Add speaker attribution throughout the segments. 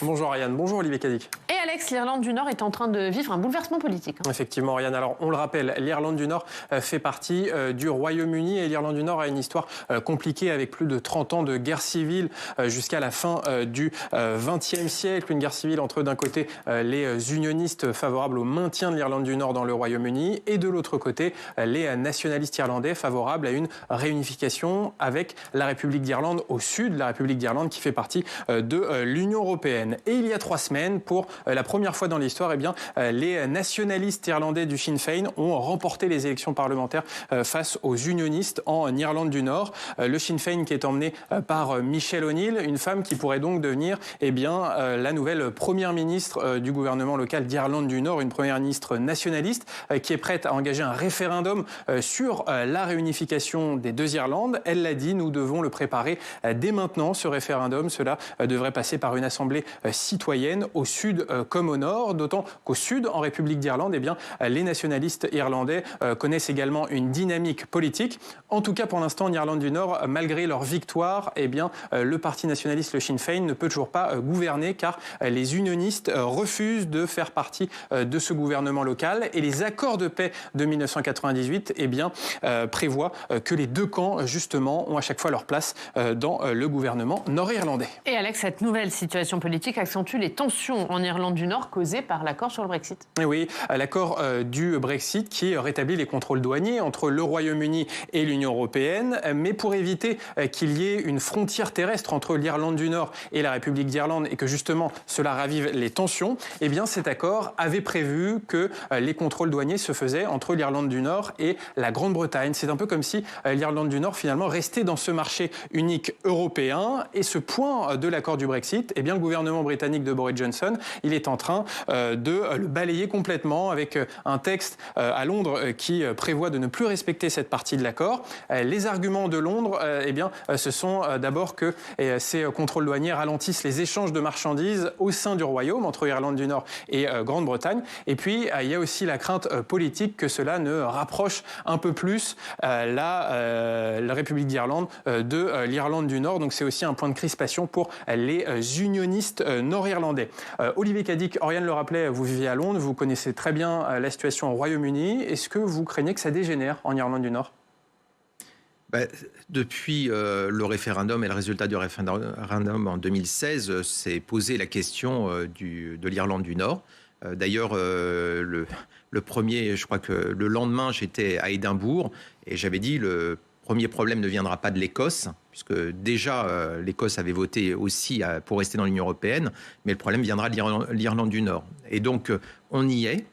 Speaker 1: Bonjour Ariane, bonjour Olivier Cadic.
Speaker 2: Et Alex, l'Irlande du Nord est en train de vivre un bouleversement politique.
Speaker 1: Effectivement Ariane, alors on le rappelle, l'Irlande du Nord fait partie du Royaume-Uni et l'Irlande du Nord a une histoire compliquée avec plus de 30 ans de guerre civile jusqu'à la fin du XXe siècle. Une guerre civile entre d'un côté les unionistes favorables au maintien de l'Irlande du Nord dans le Royaume-Uni et de l'autre côté les nationalistes irlandais favorables à une réunification avec la République d'Irlande au sud, la République d'Irlande qui fait partie de l'Union européenne. Et il y a 3 semaines, pour la première fois dans l'histoire, les nationalistes irlandais du Sinn Féin ont remporté les élections parlementaires face aux unionistes en Irlande du Nord. Le Sinn Féin qui est emmené par Michelle O'Neill, une femme qui pourrait donc devenir la nouvelle première ministre du gouvernement local d'Irlande du Nord, une première ministre nationaliste qui est prête à engager un référendum sur la réunification des deux Irlandes. Elle l'a dit, nous devons le préparer dès maintenant, ce référendum. Cela devrait passer par une assemblée citoyenne au sud comme au nord, d'autant qu'au sud, en République d'Irlande, les nationalistes irlandais connaissent également une dynamique politique. En tout cas, pour l'instant, en Irlande du Nord, malgré leur victoire, le parti nationaliste, le Sinn Féin, ne peut toujours pas gouverner car les unionistes refusent de faire partie de ce gouvernement local et les accords de paix de 1998 prévoient que les deux camps, justement, ont à chaque fois leur place dans le gouvernement nord-irlandais.
Speaker 2: Et Alex, cette nouvelle situation politique accentue les tensions en Irlande du Nord causées par l'accord sur le Brexit.
Speaker 1: Et oui, l'accord du Brexit qui rétablit les contrôles douaniers entre le Royaume-Uni et l'Union européenne, mais pour éviter qu'il y ait une frontière terrestre entre l'Irlande du Nord et la République d'Irlande et que justement cela ravive les tensions, cet accord avait prévu que les contrôles douaniers se faisaient entre l'Irlande du Nord et la Grande-Bretagne. C'est un peu comme si l'Irlande du Nord finalement restait dans ce marché unique européen et ce point de l'accord du Brexit, le gouvernement britannique de Boris Johnson, il est en train de le balayer complètement avec un texte à Londres qui prévoit de ne plus respecter cette partie de l'accord. Les arguments de Londres, ce sont d'abord que ces contrôles douaniers ralentissent les échanges de marchandises au sein du Royaume entre Irlande du Nord et Grande-Bretagne. Et puis, il y a aussi la crainte politique que cela ne rapproche un peu plus la République d'Irlande de l'Irlande du Nord. Donc, c'est aussi un point de crispation pour les unionistes nord-irlandais. Olivier Cadic, Oriane le rappelait, vous vivez à Londres, vous connaissez très bien la situation au Royaume-Uni. Est-ce que vous craignez que ça dégénère en Irlande du Nord ?
Speaker 3: Depuis le référendum et le résultat du référendum en 2016, s'est posé la question de l'Irlande du Nord. D'ailleurs, le premier, je crois que le lendemain, j'étais à Édimbourg et j'avais dit le premier problème ne viendra pas de l'Écosse, puisque déjà l'Écosse avait voté aussi pour rester dans l'Union européenne, mais le problème viendra de l'Irlande du Nord. Et donc, on y est.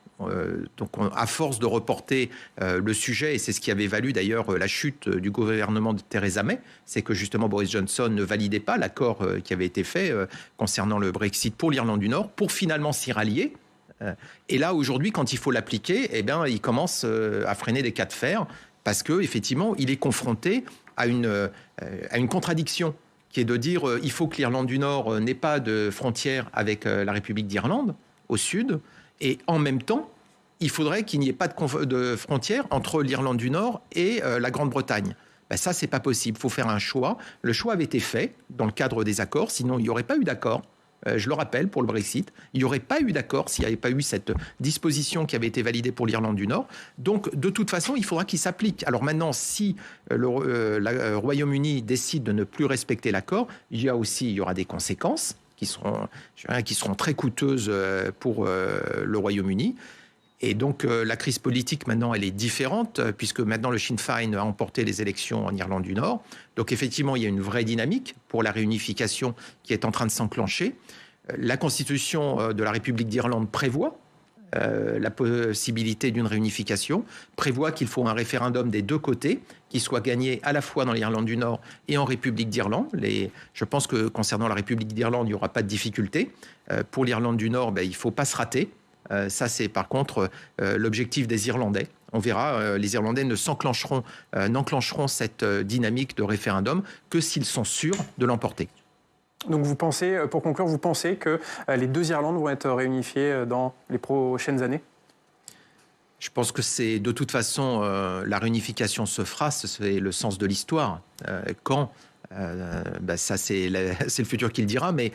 Speaker 3: À force de reporter le sujet, et c'est ce qui avait valu d'ailleurs la chute du gouvernement de Theresa May, c'est que justement Boris Johnson ne validait pas l'accord qui avait été fait concernant le Brexit pour l'Irlande du Nord, pour finalement s'y rallier. Et là, aujourd'hui, quand il faut l'appliquer, il commence à freiner des cas de fer, parce qu'effectivement, il est confronté à une contradiction, qui est de dire il faut que l'Irlande du Nord n'ait pas de frontière avec la République d'Irlande, au sud, et en même temps, il faudrait qu'il n'y ait pas de frontière entre l'Irlande du Nord et la Grande-Bretagne. Ça, c'est pas possible. Il faut faire un choix. Le choix avait été fait dans le cadre des accords, sinon il n'y aurait pas eu d'accord. Je le rappelle, pour le Brexit, il n'y aurait pas eu d'accord s'il n'y avait pas eu cette disposition qui avait été validée pour l'Irlande du Nord. Donc, de toute façon, il faudra qu'il s'applique. Alors maintenant, si le Royaume-Uni décide de ne plus respecter l'accord, il y aura des conséquences qui seront très coûteuses pour le Royaume-Uni. Et donc, la crise politique, maintenant, elle est différente, puisque maintenant, le Sinn Féin a emporté les élections en Irlande du Nord. Donc, effectivement, il y a une vraie dynamique pour la réunification qui est en train de s'enclencher. La Constitution de la République d'Irlande prévoit la possibilité d'une réunification, prévoit qu'il faut un référendum des deux côtés, qui soit gagné à la fois dans l'Irlande du Nord et en République d'Irlande. Je pense que concernant la République d'Irlande, il n'y aura pas de difficulté. Pour l'Irlande du Nord, il ne faut pas se rater. Ça, c'est par contre l'objectif des Irlandais. On verra, les Irlandais n'enclencheront cette dynamique de référendum que s'ils sont sûrs de l'emporter.
Speaker 1: Donc vous pensez, pour conclure, vous pensez que les deux Irlandes vont être réunifiées dans les prochaines années ?
Speaker 3: Je pense que c'est de toute façon, la réunification se fera, c'est le sens de l'histoire. Quand Ça, c'est le futur qui le dira. Mais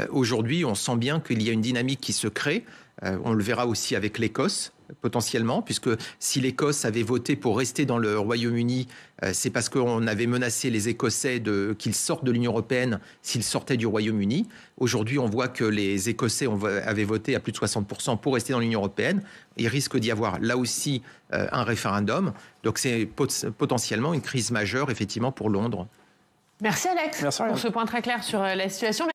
Speaker 3: aujourd'hui, on sent bien qu'il y a une dynamique qui se crée. On le verra aussi avec l'Écosse, potentiellement, puisque si l'Écosse avait voté pour rester dans le Royaume-Uni, c'est parce qu'on avait menacé les Écossais qu'ils sortent de l'Union européenne s'ils sortaient du Royaume-Uni. Aujourd'hui, on voit que les Écossais avaient voté à plus de 60% pour rester dans l'Union européenne. Il risque d'y avoir là aussi un référendum. Donc c'est potentiellement une crise majeure, effectivement, pour Londres.
Speaker 2: Merci Alex
Speaker 1: Merci,
Speaker 2: pour ce point très clair sur la situation.